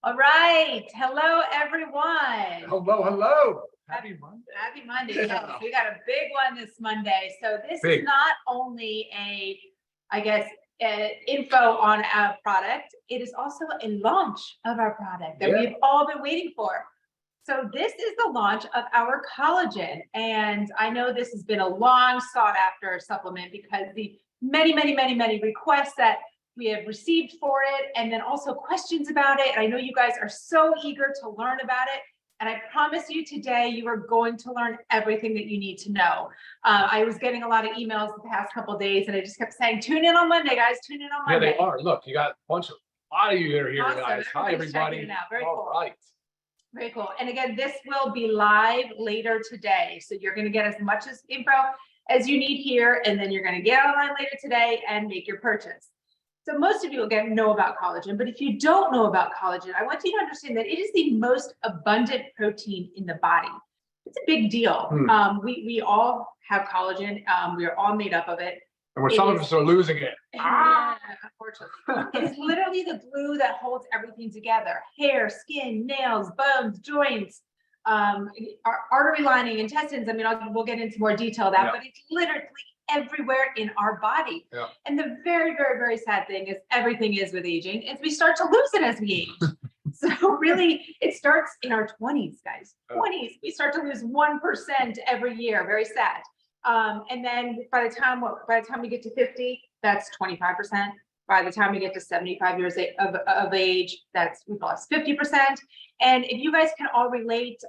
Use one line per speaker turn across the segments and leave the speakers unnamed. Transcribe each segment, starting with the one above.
All right. Hello, everyone.
Hello, hello. Happy Monday.
Happy Monday.
Yeah.
Yes, we got a big one this Monday. So this
Big.
is not only info on our product. It is also a launch of our product that we've all been waiting for. So this is the launch of our collagen. And I know this has been a long sought after supplement because the many requests that we have received for it, and then also questions about it. I know you guys are so eager to learn about it. And I promise you today, you are going to learn everything that you need to know. I was getting a lot of emails the past couple of days, and I just kept saying, tune in on Monday, guys, tune in on Monday.
Yeah, they are. Look, you got a lot of you that are here,
awesome.
guys. Hi, everybody.
Very
all
cool.
Right.
Very cool. And again, this will be live later today. So you're going to get as much info as you need here, and then you're going to get online later today and make your purchase. So most of you again know about collagen, but if you don't know about collagen, I want you to understand that it is the most abundant protein in the body. It's a big deal. We all have collagen. We are all made up of it.
And some of us are losing it.
Yeah, unfortunately. It's literally the glue that holds everything together. Hair, skin, nails, bones, joints, our artery lining, intestines. I mean, we'll get into more detail of that, but it's literally everywhere in our body. And the very sad thing is everything is with aging is we start to lose it as we age. So really it starts in our 20s, guys. 20s, we start to lose 1% every year. Very sad. And then by the time we get to 50, that's 25%. By the time we get to 75 years of age, we call it 50%. And if you guys can all relate,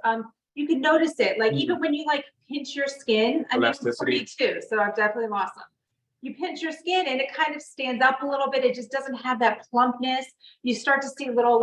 you can notice it, like even when you like pinch your skin. I mean, for me too, so I've definitely lost some. You pinch your skin and it kind of stands up a little bit. It just doesn't have that plumpness. You start to see little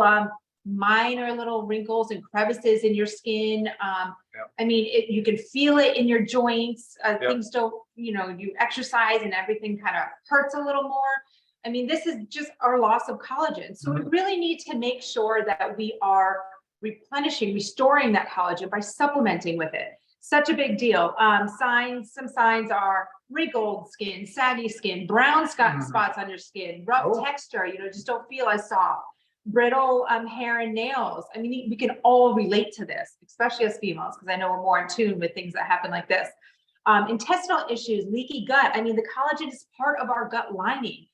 minor little wrinkles and crevices in your skin. I mean, you can feel it in your joints. Things don't, you exercise and everything kind of hurts a little more. I mean, this is just our loss of collagen. So we really need to make sure that we are restoring that collagen by supplementing with it. Such a big deal. Some signs are wrinkled skin, saggy skin, brown spots on your skin, rough texture, just don't feel as soft, brittle hair and nails. I mean, we can all relate to this, especially as females, because I know we're more in tune with things that happen like this. Intestinal issues, leaky gut. I mean, the collagen is part of our gut lining.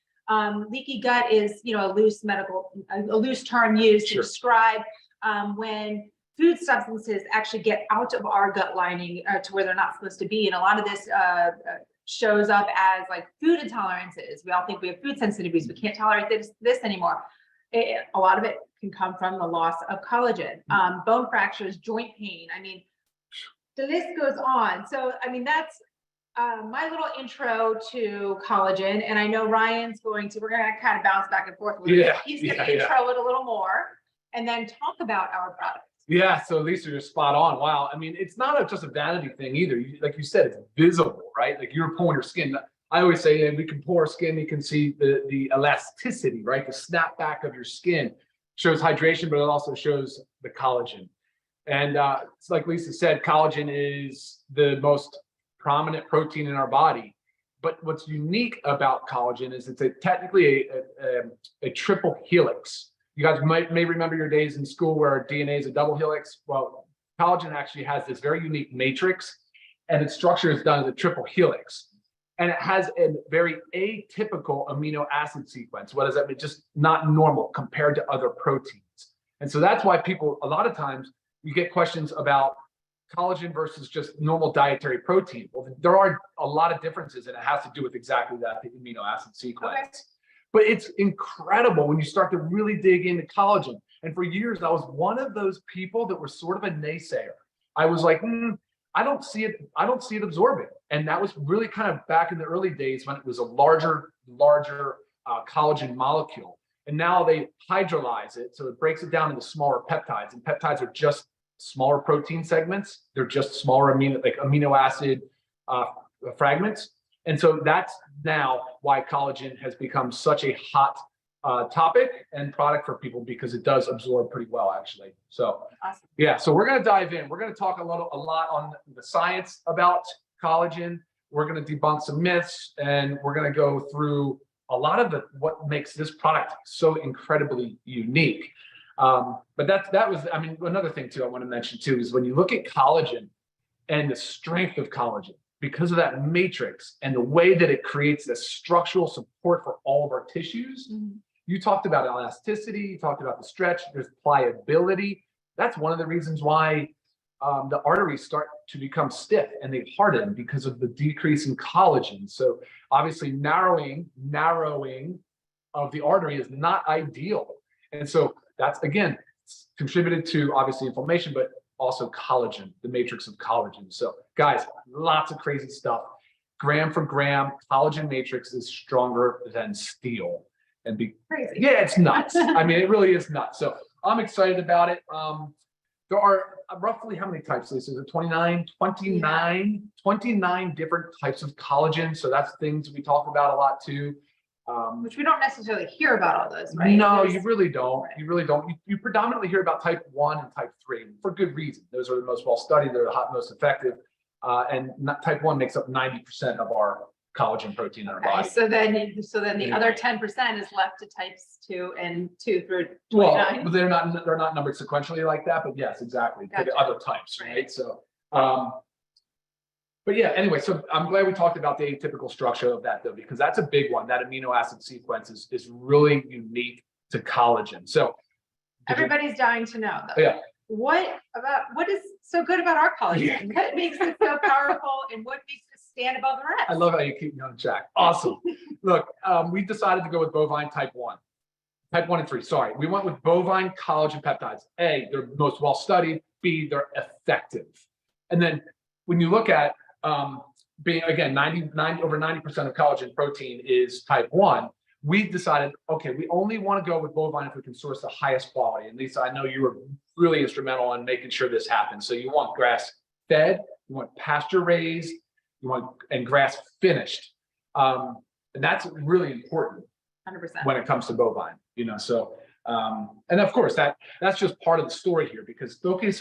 Leaky gut is, a loose term used to describe when food substances actually get out of our gut lining to where they're not supposed to be. And a lot of this shows up as like food intolerances. We all think we have food sensitivities. We can't tolerate this anymore. A lot of it can come from the loss of collagen. Bone fractures, joint pain. I mean, the list goes on. So, I mean, that's my little intro to collagen. And I know Ryan's we're going to kind of bounce back and forth with it. He's going to intro it a little more and then talk about our products.
Yeah, so Lisa, you're spot on. Wow. I mean, it's not just a vanity thing either. Like you said, it's visible, right? Like you're pulling your skin. I always say, we can pull our skin, you can see the elasticity, right? The snapback of your skin shows hydration, but it also shows the collagen. And it's like Lisa said, collagen is the most prominent protein in our body. But what's unique about collagen is it's technically a triple helix. You guys may remember your days in school where DNA is a double helix. Well, collagen actually has this very unique matrix, and its structure is done as a triple helix. And it has a very atypical amino acid sequence. What does that mean? Just not normal compared to other proteins. And so that's why people, a lot of times, you get questions about collagen versus just normal dietary protein. Well, there are a lot of differences, and it has to do with exactly that, the amino acid sequence. Okay. But it's incredible when you start to really dig into collagen. And for years, I was one of those people that were sort of a naysayer. I was like, I don't see it absorbing. And that was really kind of back in the early days when it was a larger collagen molecule. And now they hydrolyze it, so it breaks it down into smaller peptides. And peptides are just smaller protein segments. They're just smaller amino acid fragments. And so that's now why collagen has become such a hot topic and product for people, because it does absorb pretty well, actually. So awesome. Yeah, so we're going to dive in. We're going to talk a lot on the science about collagen. We're going to debunk some myths, and we're going to go through a lot of what makes this product so incredibly unique. But that was, I mean, another thing too I want to mention too is when you look at collagen and the strength of collagen, because of that matrix and the way that it creates the structural support for all of our tissues. You talked about elasticity, you talked about the stretch, there's pliability. That's one of the reasons why the arteries start to become stiff and they harden because of the decrease in collagen. So obviously narrowing of the artery is not ideal. And so that's, again, contributed to obviously inflammation, but also collagen, the matrix of collagen. So guys, lots of crazy stuff. Gram for gram, collagen matrix is stronger than steel. And
Crazy.
Yeah, it's nuts. I mean, it really is nuts. So I'm excited about it. There are roughly how many types, Lisa? Is it 29? 29 different types of collagen. So that's things we talk about a lot too.
Which we don't necessarily hear about all those, right?
No, you really don't. You really don't. You predominantly hear about type 1 and type 3 for good reason. Those are the most well studied. They're the most effective. And type 1 makes up 90% of our collagen protein in our body.
So then the other 10% is left to types 2 and 2 through 29.
Well, they're not numbered sequentially like that, but yes, exactly. For the other types, right? So, but yeah, anyway, so I'm glad we talked about the atypical structure of that though, because that's a big one. That amino acid sequence is really unique to collagen. So
everybody's dying to know though.
Yeah.
What is so good about our collagen?
Yeah.
What makes it so powerful and what makes it stand above the rest?
I love how you keep me on track. Awesome. Look, we decided to go with bovine type 1 and 3. Sorry, we went with bovine collagen peptides. A, they're most well studied. B, they're effective. And then when you look at being, again, over 90% of collagen protein is type 1, we decided, okay, we only want to go with bovine if we can source the highest quality. And Lisa, I know you were really instrumental in making sure this happens. So you want grass fed, you want pasture raised, and grass finished. And that's really important
100%.
when it comes to bovine, so, and of course that's just part of the story here, because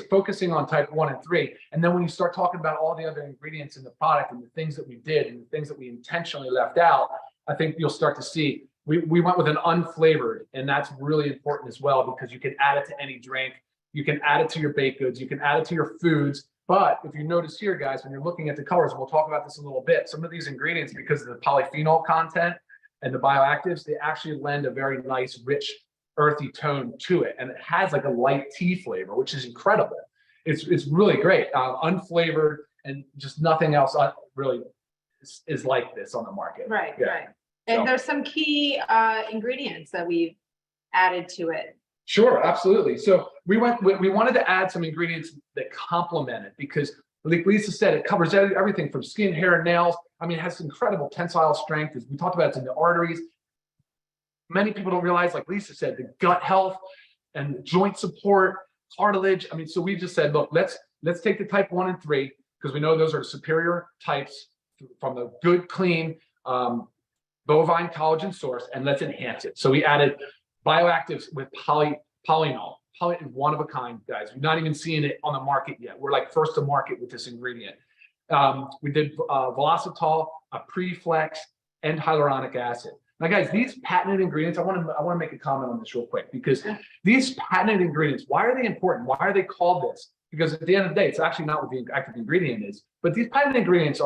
focusing on type 1 and 3. And then when you start talking about all the other ingredients in the product and the things that we did and the things that we intentionally left out, I think you'll start to see we went with an unflavored, and that's really important as well, because you can add it to any drink, you can add it to your baked goods, you can add it to your foods. But if you notice here, guys, when you're looking at the colors, we'll talk about this a little bit, some of these ingredients, because of the polyphenol content and the bioactives, they actually lend a very nice, rich, earthy tone to it. And it has like a light tea flavor, which is incredible. It's really great, unflavored, and just nothing else really is like this on the market.
Right,
Yeah.
right. And there's some key ingredients that we've added to it.
Sure, absolutely. So we wanted to add some ingredients that complement it, because like Lisa said, it covers everything from skin, hair, and nails. I mean, it has incredible tensile strength. As we talked about, it's in the arteries. Many people don't realize, like Lisa said, the gut health and joint support, cartilage. I mean, so we just said, look, let's take the type 1 and 3, because we know those are superior types from a good, clean bovine collagen source, and let's enhance it. So we added bioactives with polyphenol. Poly is one of a kind, guys. We're not even seeing it on the market yet. We're like first to market with this ingredient. We did velocitol, a preflex, and hyaluronic acid. Now, guys, these patented ingredients, I want to make a comment on this real quick, because these patented ingredients, why are they important? Why are they called this? Because at the end of the day, it's actually not what the active ingredient is, but these patented ingredients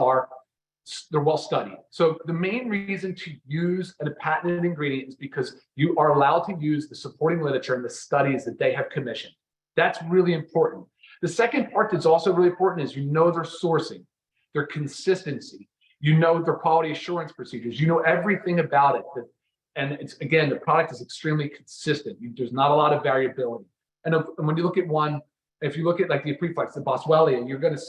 they're well studied. So the main reason to use a patented ingredient is because you are allowed to use the supporting literature and the studies that they have commissioned. That's really important. The second part that's also really important is their sourcing, their consistency, their quality assurance procedures, everything about it. And it's, again, the product is extremely consistent. There's not a lot of variability. And when you look at one, if you look at like the preflex, the Boswellia, you're going to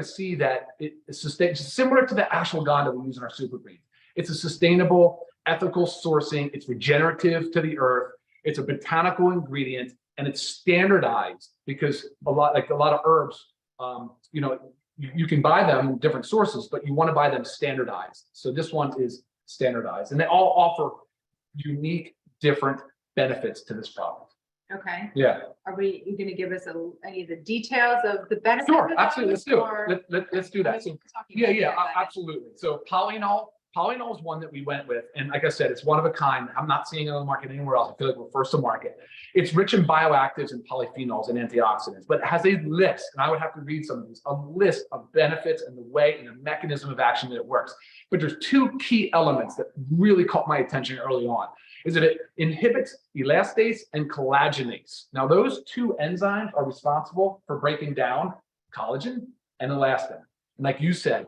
see that it's similar to the ashwagandha we use in our super greens. It's a sustainable, ethical sourcing. It's regenerative to the earth. It's a botanical ingredient, and it's standardized, because a lot of herbs, you can buy them in different sources, but you want to buy them standardized. So this one is standardized, and they all offer unique, different benefits to this product.
Okay.
Yeah.
Are you going to give us any of the details of the benefits?
Sure, absolutely. Let's do it. Let's do that. So, yeah, absolutely. So polyphenol Polynol is one that we went with. And like I said, it's one of a kind. I'm not seeing it on the market anywhere else. I feel like we're first to market. It's rich in bioactives and polyphenols and antioxidants, but it has a list, and I would have to read some of these, a list of benefits and the way and the mechanism of action that it works. But there's two key elements that really caught my attention early on, is that it inhibits elastase and collagenase. Now, those two enzymes are responsible for breaking down collagen and elastin. And like you said,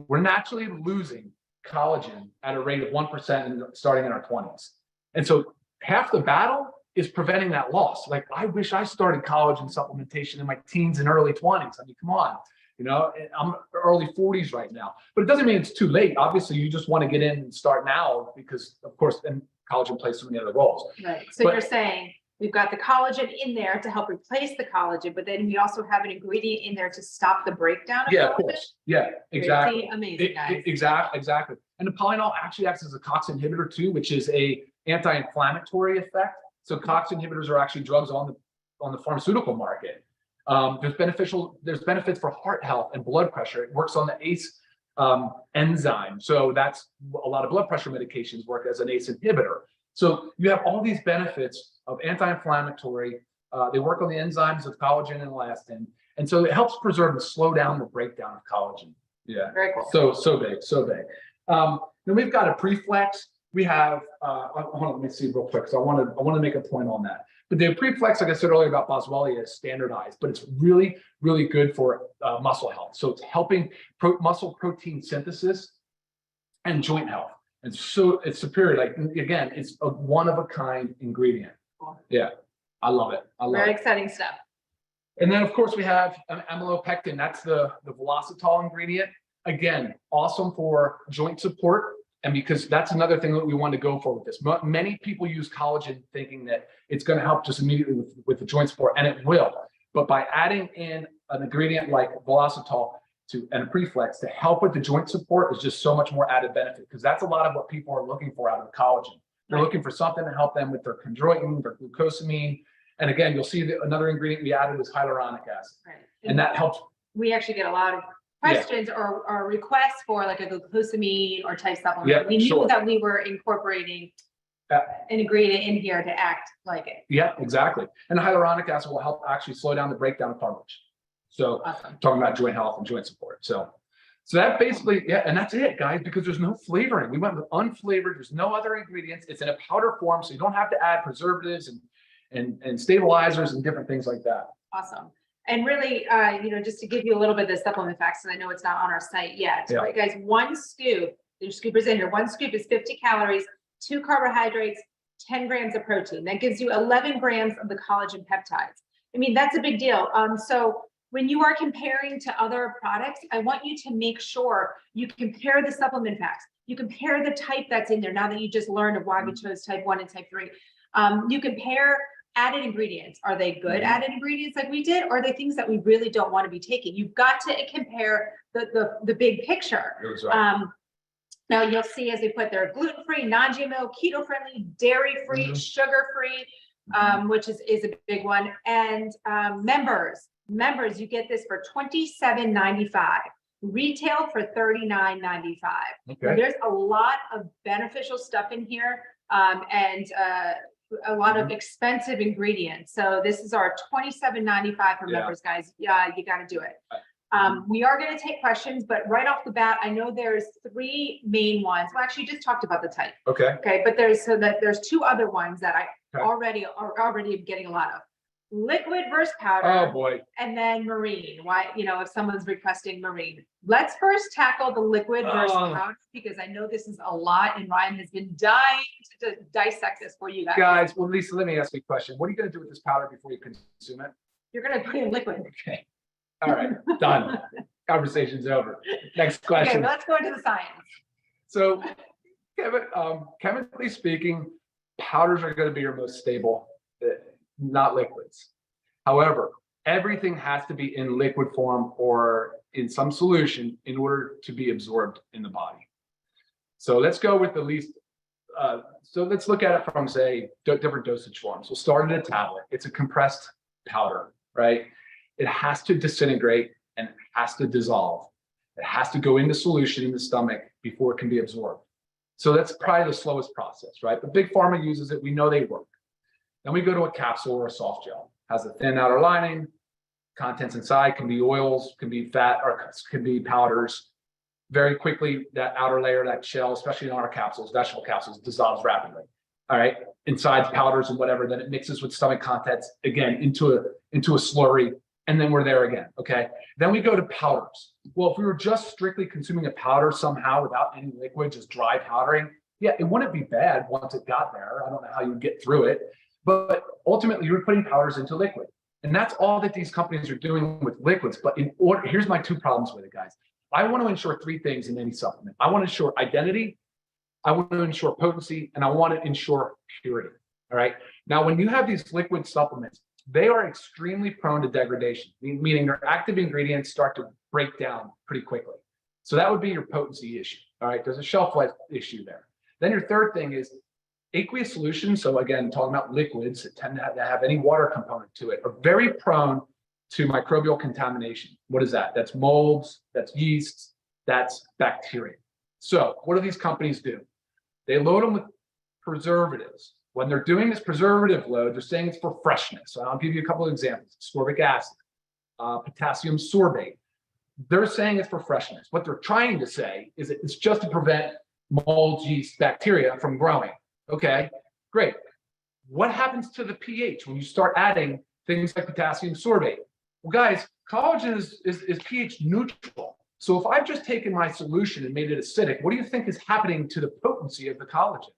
we're naturally losing collagen at a rate of 1% and starting in our 20s. And so half the battle is preventing that loss. Like, I wish I started collagen supplementation in my teens and early 20s. I mean, come on, you know, I'm early 40s right now, but it doesn't mean it's too late. Obviously, you just want to get in and start now because, of course, then collagen plays so many other roles.
Right. So you're saying we've got the collagen in there to help replace the collagen, but then we also have an ingredient in there to stop the breakdown of
Yeah,
collagen?
of course. Yeah, exactly.
Pretty amazing, guys.
Exactly. And the polynol actually acts as a COX inhibitor too, which is a anti-inflammatory effect. So COX inhibitors are actually drugs on the pharmaceutical market. There's benefits for heart health and blood pressure. It works on the ACE enzyme. So that's a lot of blood pressure medications work as an ACE inhibitor. So you have all these benefits of anti-inflammatory. They work on the enzymes of collagen and elastin. And so it helps preserve and slow down the breakdown of collagen. Yeah.
Very cool.
So big. Then we've got a preflex. We have, hold on, let me see real quick, because I want to make a point on that. But the preflex, like I said earlier about Boswellia, is standardized, but it's really, really good for muscle health. So it's helping muscle protein synthesis and joint health. And so it's superior. Like, again, it's a one of a kind ingredient.
Cool.
Yeah, I love it.
Very exciting stuff.
And then, of course, we have an amylopectin. That's the velocitol ingredient. Again, awesome for joint support. And because that's another thing that we want to go for with this. Many people use collagen thinking that it's going to help just immediately with the joint support, and it will. But by adding in an ingredient like velocitol and a preflex to help with the joint support is just so much more added benefit, because that's a lot of what people are looking for out of the collagen. They're looking for something to help them with their chondroitin, their glucosamine. And again, you'll see that another ingredient we added was hyaluronic acid.
Right.
And that helps.
We actually get a lot of questions or requests for like a glucosamine or type supplement.
Yeah,
we knew
sure.
that we were incorporating an ingredient in here to act like it.
Yeah, exactly. And the hyaluronic acid will help actually slow down the breakdown of cartilage. So
Awesome.
Talking about joint health and joint support. So that basically, and that's it, guys, because there's no flavoring. We went with unflavored. There's no other ingredients. It's in a powder form, so you don't have to add preservatives and stabilizers and different things like that.
Awesome. And really, just to give you a little bit of the supplement facts, and I know it's not on our site yet, right, guys? One scoop, your scoopers in here, one scoop is 50 calories, 2 carbohydrates, 10 grams of protein. That gives you 11 grams of the collagen peptides. I mean, that's a big deal. So when you are comparing to other products, I want you to make sure you compare the supplement facts. You compare the type that's in there now that you just learned of why we chose type 1 and type 3. You compare added ingredients. Are they good added ingredients like we did? Or are they things that we really don't want to be taking? You've got to compare the big picture.
Right.
Now you'll see as they put there, gluten-free, non-GMO, keto-friendly, dairy-free, sugar-free, which is a big one. And members, you get this for $27.95. Retail for $39.95.
Okay.
So there's a lot of beneficial stuff in here. And a lot of expensive ingredients. So this is our $27.95 for members, guys. Yeah, you got to do it. We are going to take questions, but right off the bat, I know there's 3 main ones. Well, actually, you just talked about the type. Okay, but there's 2 other ones that I already am getting a lot of. Liquid versus powder.
Oh boy. And
then marine. Why, if someone's requesting marine. Let's first tackle the liquid versus powder, because I know this is a lot and Ryan has been dying to dissect this for you guys.
Guys, well, Lisa, let me ask you a question. What are you going to do with this powder before you consume it?
You're going to put it in liquid.
Okay. All right. Done. Conversation's over. Next question.
Okay, let's go into the science.
So, chemically speaking, powders are going to be your most stable, not liquids. However, everything has to be in liquid form or in some solution in order to be absorbed in the body. So let's go with the least, so let's look at it from, say, different dosage forms. We'll start at a tablet. It's a compressed powder, right? It has to disintegrate and it has to dissolve. It has to go into solution in the stomach before it can be absorbed. So that's probably the slowest process, right? But big pharma uses it. We know they work. Then we go to a capsule or a soft gel. Has a thin outer lining. Contents inside can be oils, can be fat, or can be powders. Very quickly, that outer layer, that shell, especially in our capsules, vegetable capsules, dissolves rapidly. All right, inside powders and whatever, then it mixes with stomach contents again into a slurry, and then we're there again. Okay, then we go to powders. Well, if we were just strictly consuming a powder somehow without any liquid, just dry powdering, yeah, it wouldn't be bad once it got there. I don't know how you get through it, but ultimately you're putting powders into liquid, and that's all that these companies are doing with liquids. But in order, here's my 2 problems with it, guys. I want to ensure 3 things in any supplement. I want to ensure identity, I want to ensure potency, and I want to ensure purity. All right. Now, when you have these liquid supplements, they are extremely prone to degradation, meaning their active ingredients start to break down pretty quickly. So that would be your potency issue. All right. There's a shelf life issue there. Then your third thing is aqueous solutions. So again, talking about liquids that tend to have any water component to it, are very prone to microbial contamination. What is that? That's molds, that's yeasts, that's bacteria. So what do these companies do? They load them with preservatives. When they're doing this preservative load, they're saying it's for freshness. So I'll give you a couple of examples. Ascorbic acid, potassium sorbate. They're saying it's for freshness. What they're trying to say is that it's just to prevent molds, yeast, bacteria from growing. Okay, great. What happens to the pH when you start adding things like potassium sorbate? Well, guys, collagen is pH neutral. So if I've just taken my solution and made it acidic, what do you think is happening to the potency of the collagen?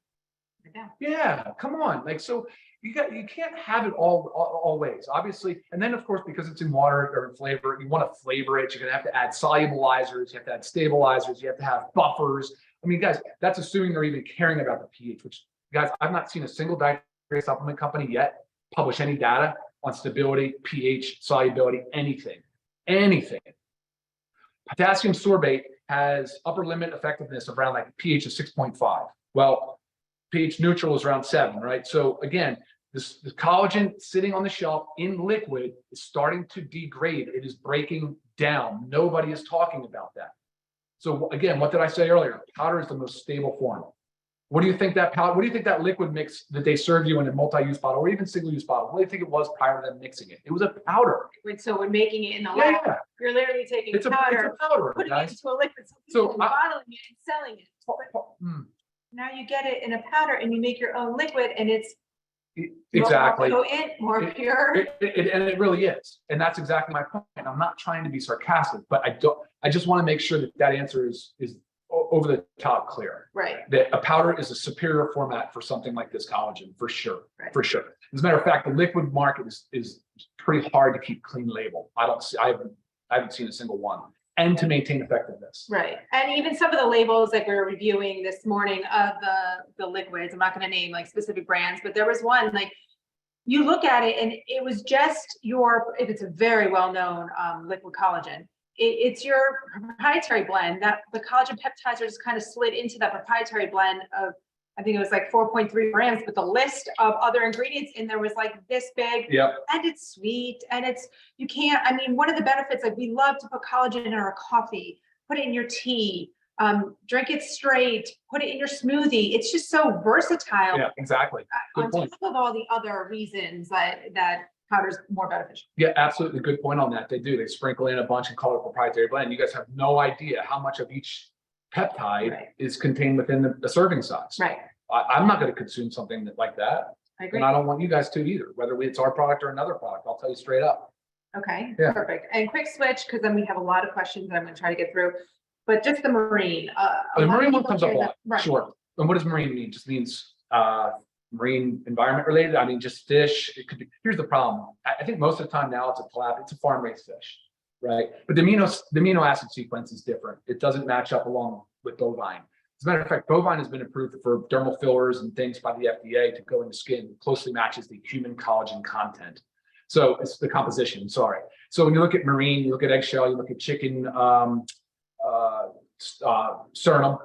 Yeah, come on. Like, so you can't have it all ways, obviously. And then of course, because it's in water or in flavor, you want to flavor it. You're gonna have to add solubilizers, you have to add stabilizers, you have to have buffers. I mean, guys, that's assuming they're even caring about the pH, which, guys, I've not seen a single dietary supplement company yet publish any data on stability, pH, solubility, anything. Potassium sorbate has upper limit effectiveness of around like pH of 6.5. Well, pH neutral is around 7, right? So again, this collagen sitting on the shelf in liquid is starting to degrade. It is breaking down. Nobody is talking about that. So again, what did I say earlier? Powder is the most stable form. What do you think that powder, what do you think that liquid mix that they serve you in a multi-use bottle or even single-use bottle, what do you think it was prior to them mixing it? It was a powder.
So when making it in the lab,
Yeah.
you're literally taking
It's
powder,
a powder,
putting
guys.
it into a liquid, bottling it and selling it. Now you get it in a powder and you make your own liquid, and it's
exactly
more potent, more pure.
And it really is. And that's exactly my point. I'm not trying to be sarcastic, but I just want to make sure that that answer is over the top clear.
Right.
That a powder is a superior format for something like this collagen, for sure.
Right.
For sure. As a matter of fact, the liquid market is pretty hard to keep clean label. I haven't seen a single one. And to maintain effectiveness.
Right. And even some of the labels that we were reviewing this morning of the liquids, I'm not going to name like specific brands, but there was one, like, you look at it and it was just if it's a very well-known liquid collagen, it's your proprietary blend that the collagen peptides are just kind of slid into that proprietary blend of, I think it was like 4.3 grams, but the list of other ingredients in there was like this big.
Yep.
And it's sweet, and you can't, I mean, one of the benefits, like, we love to put collagen in our coffee, put it in your tea, drink it straight, put it in your smoothie. It's just so versatile.
Yeah, exactly. Good
On
point.
top of all the other reasons that powder's more beneficial.
Yeah, absolutely. Good point on that. They do. They sprinkle in a bunch and call it proprietary blend. You guys have no idea how much of each peptide is contained within the serving size.
Right.
I'm not going to consume something like that.
I agree.
And I don't want you guys to either, whether it's our product or another product. I'll tell you straight up.
Okay,
Yeah.
perfect. And quick switch, because then we have a lot of questions that I'm going to try to get through. But just the marine.
The marine one comes up a lot.
Right.
Sure. And what does marine mean? Just means marine environment related. I mean, just fish. It could be. Here's the problem. I think most of the time now it's a collab. It's a farm raised fish, right? But the amino acid sequence is different. It doesn't match up along with bovine. As a matter of fact, bovine has been approved for dermal fillers and things by the FDA to go into skin. Closely matches the human collagen content. So it's the composition. Sorry. So when you look at marine, you look at eggshell, you look at chicken, sternum.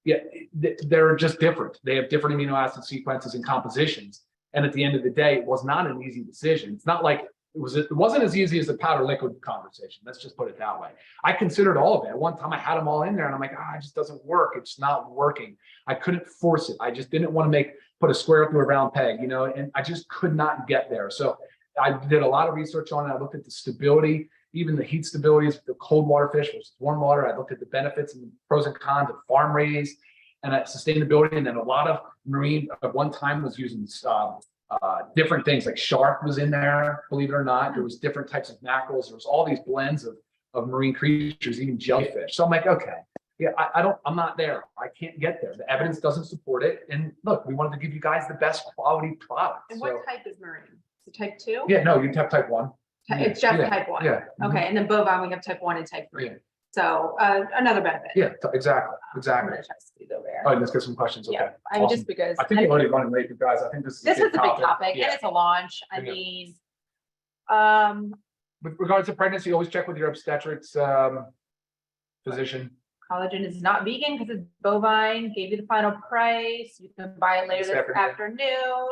Yeah, they're just different. They have different amino acid sequences and compositions. And at the end of the day, it was not an easy decision. It's not like it wasn't as easy as the powder liquid conversation. Let's just put it that way. I considered all of it. At one time I had them all in there and I'm like, it just doesn't work. It's not working. I couldn't force it. I just didn't want to put a square through a round peg, and I just could not get there. So I did a lot of research on it. I looked at the stability, even the heat stabilities, the cold water fish versus warm water. I looked at the benefits and the pros and cons of farm raised and sustainability. And then a lot of marine at one time was using different things, like shark was in there, believe it or not. There was different types of mackerels. There was all these blends of marine creatures, even jellyfish. So I'm like, okay, yeah, I'm not there. I can't get there. The evidence doesn't support it. And look, we wanted to give you guys the best quality product.
And what type is marine? Is it type 2?
Yeah, no, you have type 1.
It's just type 1.
Yeah.
Okay, and then bovine, we have type 1 and type 3.
Yeah.
So another benefit.
Yeah, exactly.
I'm gonna try to speed over here.
All right, let's get some questions. Okay.
Yeah, I mean, just because.
I think we're already running late, you guys. I think this is
This was a big topic,
Yeah.
and it's a launch. I
Yeah.
mean,
With regards to pregnancy, always check with your obstetrics physician.
collagen is not vegan because it's bovine. Gave you the final price. You can buy it later this afternoon.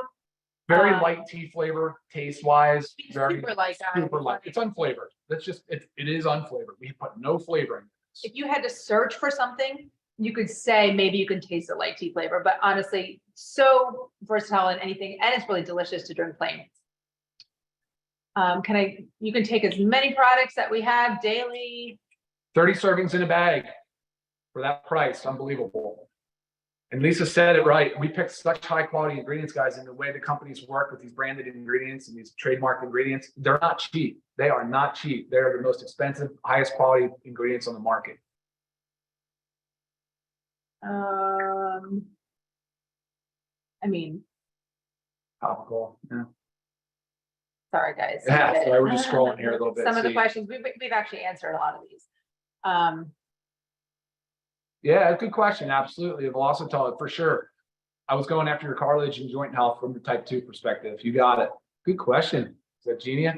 Very light tea flavor, taste wise. Very
Super light, guys.
super light. It's unflavored. That's just it is unflavored. We put no flavoring.
If you had to search for something, you could say maybe you can taste the light tea flavor, but honestly, so versatile in anything, and it's really delicious to drink plain. You can take as many products that we have daily.
30 servings in a bag for that price. Unbelievable. And Lisa said it right. We picked such high quality ingredients, guys, and the way the companies work with these branded ingredients and these trademarked ingredients, they're not cheap. They are not cheap. They're the most expensive, highest quality ingredients on the market.
I mean,
Topical. Yeah.
sorry, guys.
Yeah, sorry, we're just scrolling here a little bit.
Some of the
See.
questions, we've actually answered a lot of these.
Yeah, good question. Absolutely. Velocitol, for sure. I was going after your cartilage and joint health from the type 2 perspective. You got it. Good question. Is that Genia?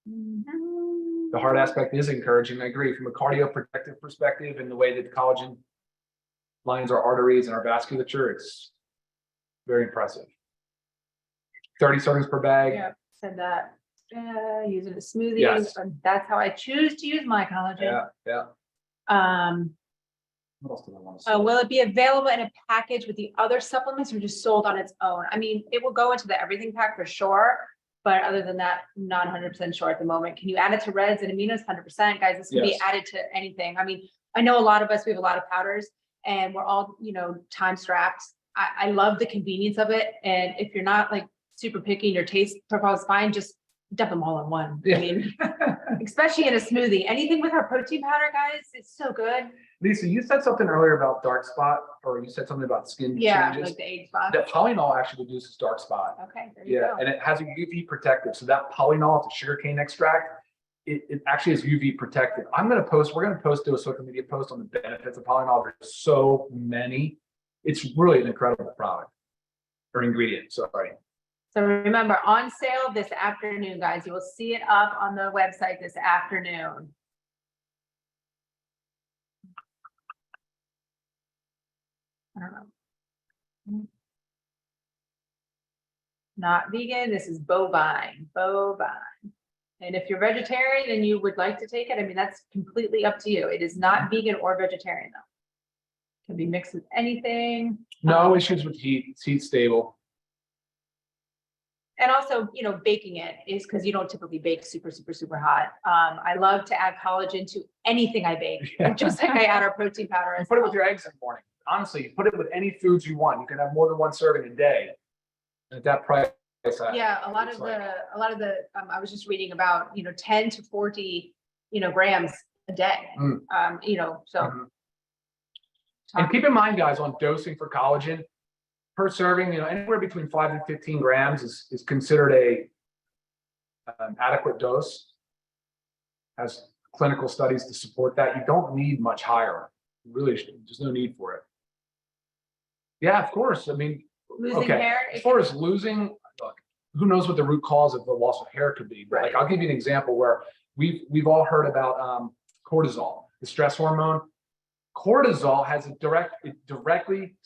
The heart aspect is encouraging. I agree. From a cardioprotective perspective and the way that the collagen lines our arteries and our vasculature, it's very impressive. 30 servings per bag.
Yeah, said that. Using a smoothie.
Yes.
That's how I choose to use my collagen.
Yeah. What else do I want to say?
Will it be available in a package with the other supplements or just sold on its own? I mean, it will go into the everything pack for sure. But other than that, not 100% sure at the moment. Can you add it to reds and aminos? 100%, guys. This can be
Yes.
added to anything. I mean, I know a lot of us, we have a lot of powders and we're all, time strapped. I love the convenience of it. And if you're not like super picky and your taste profile is fine, just dump them all in one.
Yeah.
I mean, especially in a smoothie. Anything with our protein powder, guys, it's so good.
Lisa, you said something earlier about dark spot, or you said something about skin
Yeah,
changes.
like the age spot.
The polyol actually reduces dark spot.
Okay, there you go.
And it has a UV protective. So that polyol, the sugarcane extract, it actually is UV protective. We're going to post a social media post on the benefits of polyol. There's so many. It's really an incredible product or ingredient. Sorry.
So remember, on sale this afternoon, guys. You will see it up on the website this afternoon. I don't know. Not vegan, this is bovine. And if you're vegetarian and you would like to take it, I mean, that's completely up to you. It is not vegan or vegetarian though. Can be mixed with anything.
No issues with heat. It's heat stable.
And also, baking it is because you don't typically bake super, super, super hot. I love to add collagen to anything I bake, just like I add our protein powder.
You put it with your eggs in the morning. Honestly, you put it with any foods you want. You can have more than one serving a day. At that price.
Yeah, a lot of the, I was just reading about, 10 to 40, grams a day. So.
And keep in mind, guys, on dosing for collagen, per serving, anywhere between 5 and 15 grams is considered an adequate dose. Has clinical studies to support that. You don't need much higher. Really, there's no need for it. Yeah, of course. I mean,
Losing hair.
As far as losing, look, who knows what the root cause of the loss of hair could be? But
Right.
I'll give you an example where we've all heard about cortisol, the stress hormone. Cortisol has it directly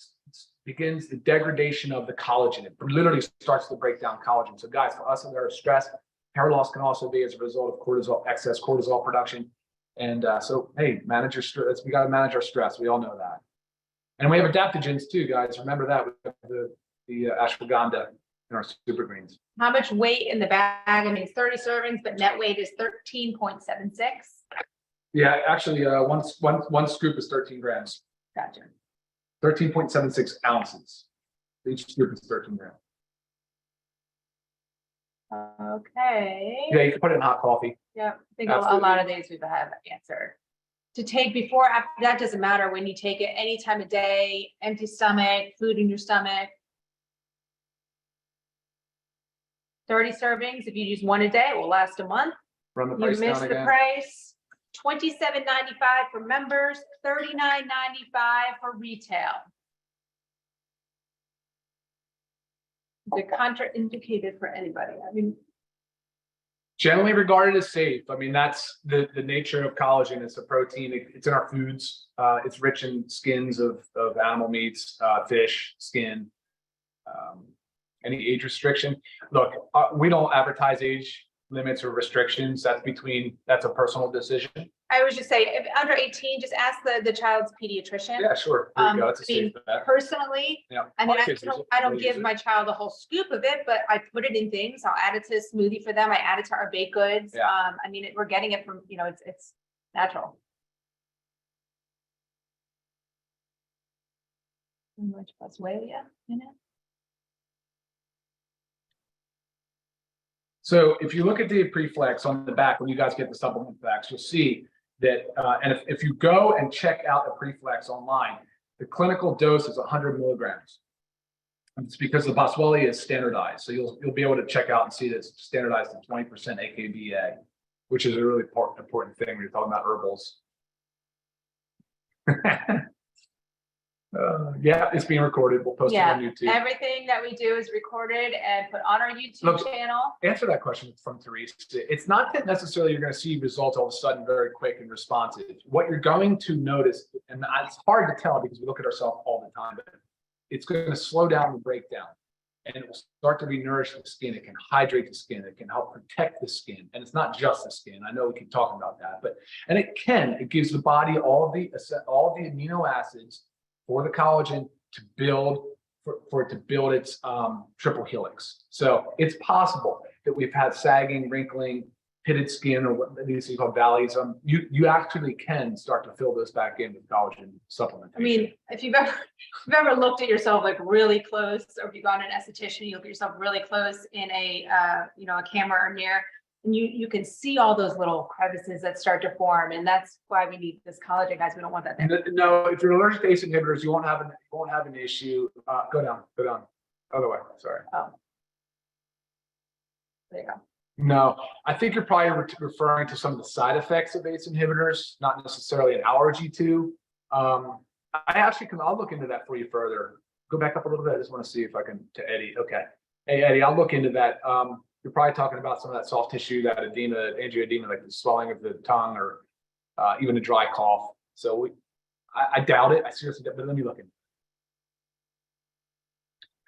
begins the degradation of the collagen. It literally starts to break down collagen. So guys, for us that are stressed, hair loss can also be as a result of cortisol, excess cortisol production. And so, hey, manage your stress. We got to manage our stress. We all know that. And we have adaptogens too, guys. Remember that. We have the ashwagandha in our super greens.
How much weight in the bag? I mean, it's 30 servings, but net weight is 13.76.
Yeah, actually, one scoop is 13 grams.
Gotcha.
13.76 ounces. Each scoop is 13 grams.
Okay.
Yeah, you can put it in hot coffee.
Yeah, I think
Absolutely.
a lot of these we've had answered. To take before, after, that doesn't matter when you take it, any time of day, empty stomach, food in your stomach. 30 servings, if you use one a day, it will last a month.
Run the
You
price
missed
down
the
again.
price. $27.95 for members, $39.95 for retail. Is it contraindicated for anybody? I mean,
Generally regarded as safe. I mean, that's the nature of collagen. It's a protein. It's in our foods. It's rich in skins of animal meats, fish, skin. Any age restriction? Look, we don't advertise age limits or restrictions. That's a personal decision.
I would just say, if under 18, just ask the child's pediatrician.
Yeah, sure. There you go. That's a safe bet.
Personally,
Yeah.
I mean,
Okay,
I don't
use
give
it.
my child a whole scoop of it, but I put it in things. I'll add it to a smoothie for them. I add it to our baked goods.
Yeah.
I mean, we're getting it from, it's natural. Much plus whey, in it.
So if you look at the preflex on the back, when you guys get the supplement packs, you'll see that, and if you go and check out the preflex online, the clinical dose is 100 milligrams. And it's because the Boswellia is standardized. So you'll be able to check out and see that it's standardized at 20% AKBA, which is a really important thing when you're talking about herbals. Yeah, it's being recorded. We'll post it on YouTube.
Everything that we do is recorded and put on our YouTube channel.
Answer that question from Therese. It's not that necessarily you're going to see results all of a sudden very quick and responsive. What you're going to notice, and it's hard to tell because we look at ourselves all the time, but it's going to slow down the breakdown and it will start to re-nourish the skin. It can hydrate the skin. It can help protect the skin. And it's not just the skin. I know we keep talking about that, and it gives the body all the amino acids for the collagen to build, for it to build its triple helix. So it's possible that we've had sagging, wrinkling, pitted skin, or what these things called valleys. You actually can start to fill those back in with collagen supplementation.
I mean, if you've ever looked at yourself like really close, or if you've gone to an esthetician, you look at yourself really close in a camera or mirror, and you can see all those little crevices that start to form, and that's why we need this collagen, guys. We don't want that there.
No, if you're allergic to ACE inhibitors, you won't have an issue. Go down. Other way. Sorry.
Oh, there you go.
No, I think you're probably referring to some of the side effects of ACE inhibitors, not necessarily an allergy to. I'll look into that for you further. Go back up a little bit. I just want to see if I can, to Eddie. Okay. Hey, Eddie, I'll look into that. You're probably talking about some of that soft tissue, that edema, angioedema, like the swelling of the tongue, or even a dry cough. So I doubt it. I seriously doubt, but let me look into it.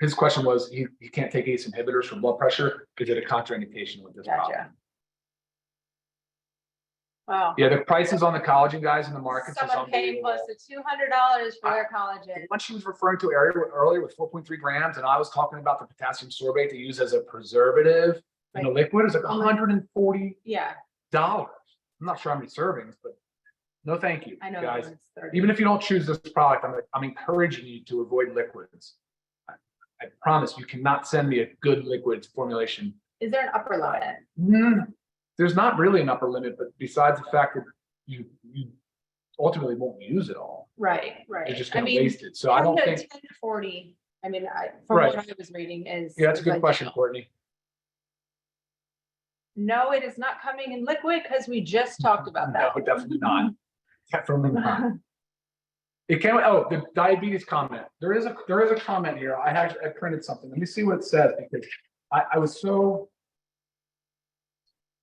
His question was, he can't take ACE inhibitors for blood pressure. Is it a contraindication with this problem?
Gotcha. Wow.
Yeah, the prices on the collagen guys in the markets is
Someone paying
unbelievable.
close to $200 for their collagen.
What she was referring to earlier with 4.3 grams, and I was talking about the potassium sorbate to use as a preservative in a liquid, is like $140.
Yeah,
I'm not sure how many servings, but no, thank you,
I know.
guys.
It's 30.
Even if you don't choose this product, I'm encouraging you to avoid liquids. I promise you cannot send me a good liquids formulation.
Is there an upper limit?
There's not really an upper limit, but besides the fact that you ultimately won't use it all.
Right.
You're just going to waste it. So I don't think
10 to 40. I mean, from what I was reading is.
Yeah, that's a good question, Courtney.
No, it is not coming in liquid because we just talked about that.
No, definitely not. Definitely not. It came. Oh, the diabetes comment. There is a comment here. I printed something. Let me see what it says, because I was so.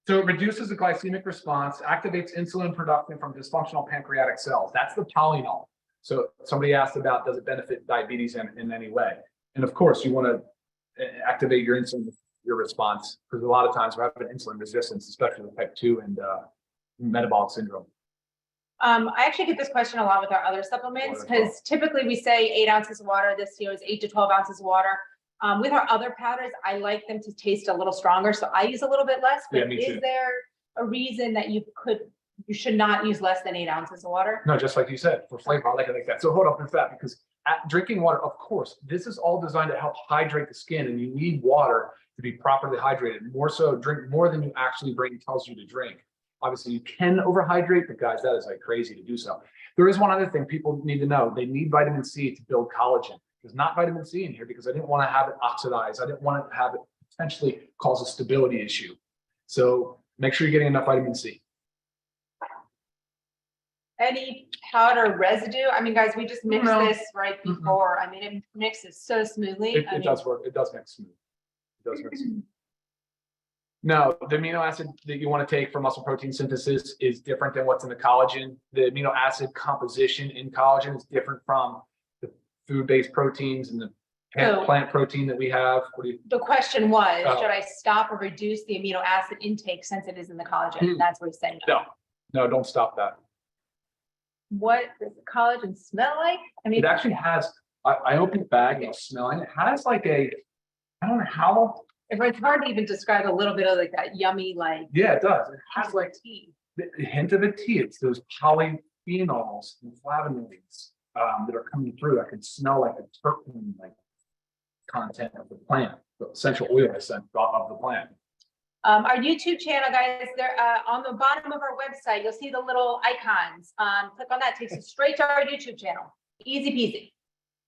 So it reduces the glycemic response, activates insulin production from dysfunctional pancreatic cells. That's the polynol. So somebody asked about, does it benefit diabetes in any way? And of course, you want to activate your insulin, your response, because a lot of times we're having insulin resistance, especially with type 2 and metabolic syndrome.
I actually get this question a lot with our other supplements, because typically we say 8 ounces of water. This year is 8 to 12 ounces of water. With our other powders, I like them to taste a little stronger, so I use a little bit less. But is there a reason that you should not use less than 8 ounces of water?
No, just like you said, for flavor, I like it like that. So hold up with that, because drinking water, of course, this is all designed to help hydrate the skin, and you need water to be properly hydrated. More so, drink more than you actually brain tells you to drink. Obviously, you can overhydrate, but guys, that is like crazy to do so. There is one other thing people need to know. They need vitamin C to build collagen. There's not vitamin C in here because I didn't want to have it oxidize. I didn't want to have it potentially cause a stability issue. So make sure you're getting enough vitamin C.
Any powder residue? I mean, guys, we just mixed this right before. I mean, it mixes so smoothly.
It does work. It does mix smooth. It does mix smooth. No, the amino acid that you want to take for muscle protein synthesis is different than what's in the collagen. The amino acid composition in collagen is different from the food-based proteins and the plant protein that we have.
The question was, should I stop or reduce the amino acid intake since it is in the collagen? That's what he's saying.
No, don't stop that.
What does the collagen smell like? I mean,
it actually has, I opened the bag and I was smelling it. It has like I don't know how.
It's hard to even describe a little bit of like that yummy, like.
Yeah, it does. It has like a hint of a tea. It's those polyphenols and flavonoids that are coming through. I can smell like a terpene like content of the plant, the essential oil scent of the plant.
Our YouTube channel, guys, there on the bottom of our website, you'll see the little icons. Click on that, takes you straight to our YouTube channel. Easy peasy.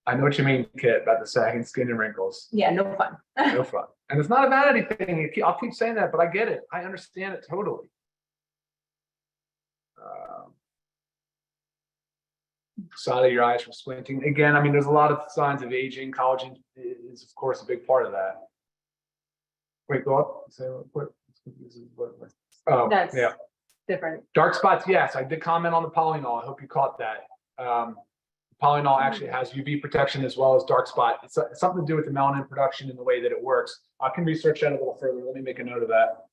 I know what you mean, Kit, about the sagging skin and wrinkles.
Yeah, no fun.
No fun. And it's not a vanity thing. I'll keep saying that, but I get it. I understand it totally. Side of your eyes from squinting. Again, I mean, there's a lot of signs of aging. Collagen is, of course, a big part of that. Wait, go up. Say what? Oh,
that's
yeah.
Different.
Dark spots, yes. I did comment on the polynol. I hope you caught that. Polynol actually has UV protection as well as dark spot. It's something to do with the melanin production and the way that it works. I can research that a little further. Let me make a note of that.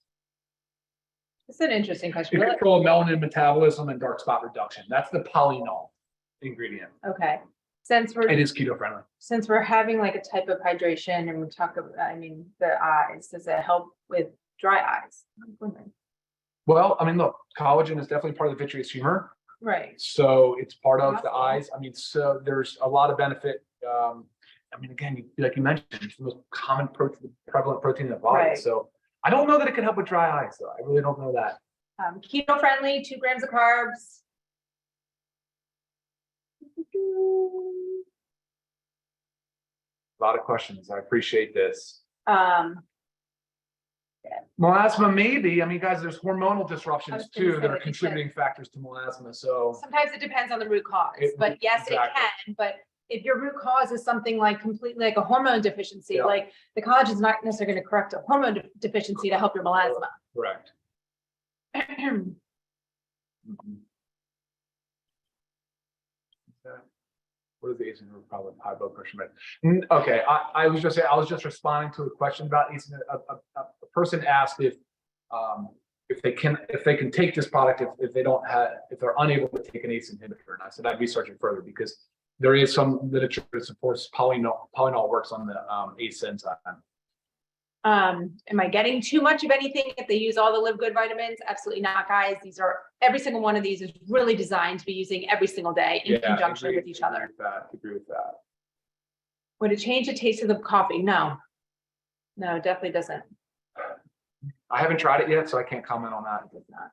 It's an interesting question.
You control melanin metabolism and dark spot reduction. That's the polynol ingredient.
Okay.
It is keto friendly.
Since we're having like a type of hydration and we talk about, I mean, the eyes, does it help with dry eyes?
Well, I mean, look, collagen is definitely part of the vitreous humor.
Right.
So it's part of the eyes. I mean, so there's a lot of benefit. I mean, again, like you mentioned, it's the most common protein, prevalent protein in the body. Right. So I don't know that it can help with dry eyes, though. I really don't know that.
Keto friendly, 2 grams of carbs.
A lot of questions. I appreciate this. Melasma, maybe. I mean, guys, there's hormonal disruptions too that are contributing factors to melasma. So
sometimes it depends on the root cause, but yes, it can. But if your root cause is something like completely like a hormone deficiency, like the collagen is not necessarily going to correct a hormone deficiency to help your melasma.
Correct. What is the ACE inhibitor problem? High blood pressure. Okay, I was just responding to a question about ACE. A person asked if they can take this product if they're unable to take an ACE inhibitor, and I said I'd research it further because there is some literature that supports polynol works on the ACE enzyme.
Am I getting too much of anything if they use all the LiveGood vitamins? Absolutely not, guys. Every single one of these is really designed to be using every single day in conjunction with each other.
Agree with that.
Would it change the taste of the coffee? No, it definitely doesn't.
I haven't tried it yet, so I can't comment on that. It does not.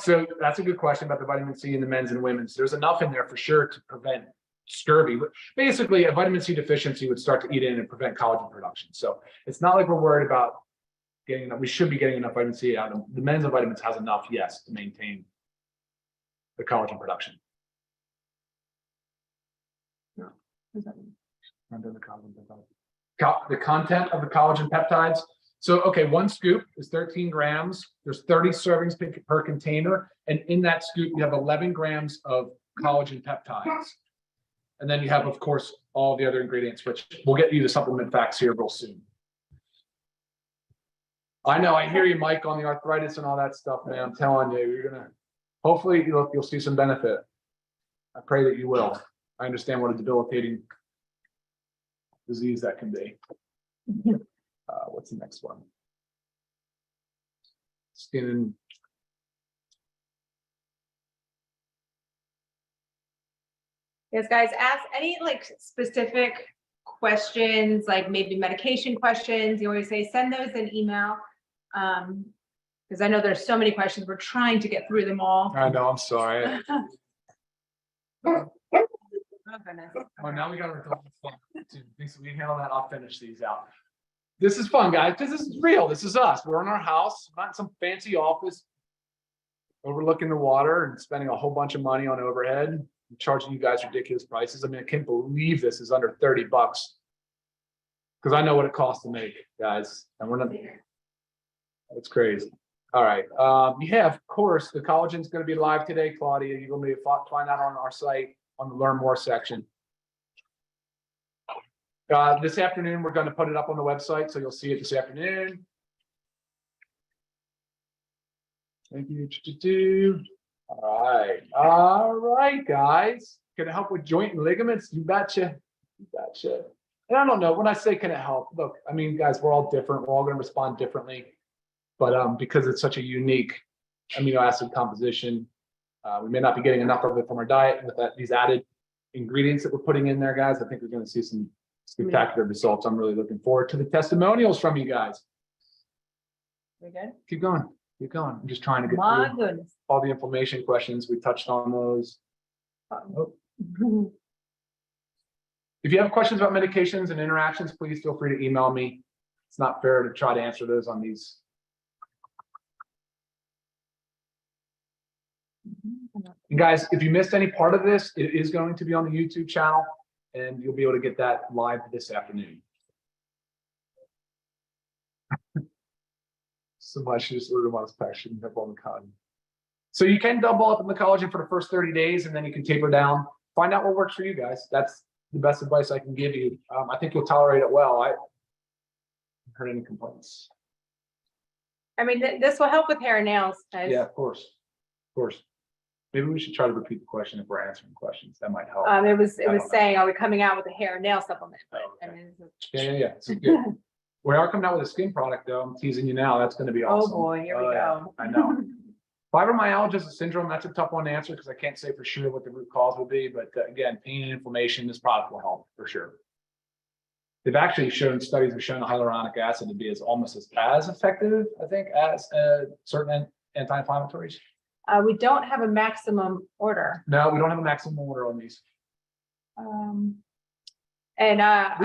So that's a good question about the vitamin C in the men's and women's. There's enough in there for sure to prevent scurvy. Basically, a vitamin C deficiency would start to eat in and prevent collagen production. So it's not like we're worried about getting enough. We should be getting enough vitamin C out of them. The men's and vitamins has enough, yes, to maintain the collagen production. The content of the collagen peptides. So, okay, one scoop is 13 grams. There's 30 servings per container. And in that scoop, you have 11 grams of collagen peptides. And then you have, of course, all the other ingredients, which we'll get you the supplement facts here real soon. I know, I hear you, Mike, on the arthritis and all that stuff, man. I'm telling you, you're gonna, hopefully you'll see some benefit. I pray that you will. I understand what a debilitating disease that can be. What's the next one? Skin.
Yes, guys, ask any like specific questions, like maybe medication questions. You always say, send those in email. Because I know there's so many questions. We're trying to get through them all.
I know, I'm sorry.
Oh, goodness.
Oh, now we got to we handle that. I'll finish these out. This is fun, guys, because this is real. This is us. We're in our house, not in some fancy office overlooking the water and spending a whole bunch of money on overhead and charging you guys ridiculous prices. I mean, I can't believe this is under 30 bucks because I know what it costs to make, guys. And we're not, it's crazy. All right. Yeah, of course, the collagen's going to be live today, Claudia. You're going to find out on our site on the Learn More section. This afternoon, we're going to put it up on the website, so you'll see it this afternoon. Thank you. All right, guys. Can it help with joint and ligaments? You betcha. You betcha. And I don't know, when I say can it help, look, I mean, guys, we're all different. We're all going to respond differently. But because it's such a unique amino acid composition, we may not be getting enough of it from our diet. And with these added ingredients that we're putting in there, guys, I think we're going to see some spectacular results. I'm really looking forward to the testimonials from you guys.
We good?
Keep going. Keep going. I'm just trying to get
My
through
goodness.
all the inflammation questions. We touched on those. Oh. If you have questions about medications and interactions, please feel free to email me. It's not fair to try to answer those on these. And guys, if you missed any part of this, it is going to be on the YouTube channel, and you'll be able to get that live this afternoon. So much just order my passion up on the cotton. So you can double up in the collagen for the first 30 days, and then you can taper down. Find out what works for you guys. That's the best advice I can give you. I think you'll tolerate it well. I haven't heard any complaints.
I mean, this will help with hair and nails, guys.
Yeah, of course. Of course. Maybe we should try to repeat the question if we're answering questions. That might help.
It was saying, are we coming out with a hair and nail supplement? But,
Oh, okay.
I mean,
Yeah. So good. We are coming out with a skin product, though. I'm teasing you now. That's going to be awesome.
Oh boy, here we go.
Yeah, I know. Fibromyalgia syndrome, that's a tough one to answer because I can't say for sure what the root cause will be. But again, pain and inflammation, this product will help for sure. They've actually shown, studies have shown hyaluronic acid to be almost as effective, I think, as certain anti-inflammatories.
We don't have a maximum order.
No, we don't have a maximum order on these.
I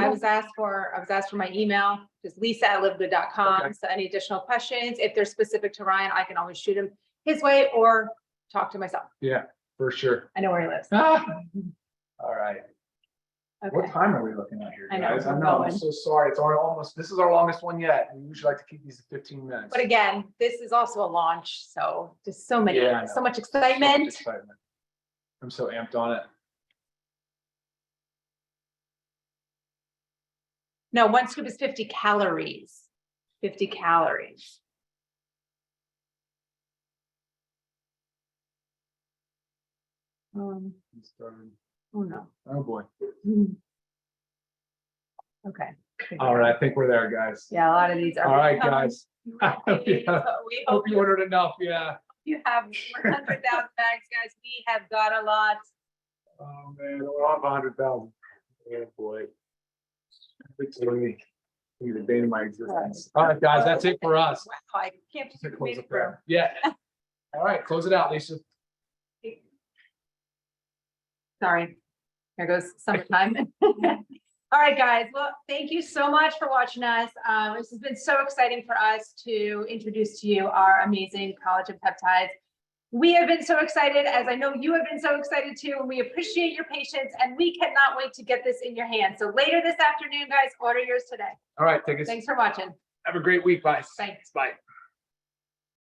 was asked for my email, just lisa@livegood.com.
Okay.
So any additional questions, if they're specific to Ryan, I can always shoot him his way or talk to myself.
Yeah, for sure.
I know where he lives.
All right.
Okay.
What time are we looking at here,
I know,
guys? I
we're
know, I'm
going.
so sorry. It's almost, this is our longest one yet. We usually like to keep these at 15 minutes.
But again, this is also a launch, so just so many,
Yeah, I know.
so much
So much
excitement.
excitement. I'm so amped on it.
No, one scoop is 50 calories. 50 calories. Oh no.
Oh, boy.
Okay.
All right, I think we're there, guys.
Yeah, a lot of these are.
All right,
coming.
guys.
We
Yeah.
we
Hope
hope
you ordered enough, yeah.
you have 100,000 bags, guys. We have got a lot.
Oh, man, we're on 100,000. Oh, boy. It's really the bane of my existence. All right, guys, that's it for us.
Wow, I can't
Just to
believe
close
we
up
made it through.
there. Yeah. All right, close it out, Lisa.
Sorry, here goes summertime. All right, guys. Well, thank you so much for watching us. This has been so exciting for us to introduce to you our amazing collagen peptides. We have been so excited, as I know you have been so excited too, and we appreciate your patience, and we cannot wait to get this in your hands. So later this afternoon, guys, order yours today.
All right, take us.
Thanks for watching.
Have a great week. Bye.
Thanks.
Bye.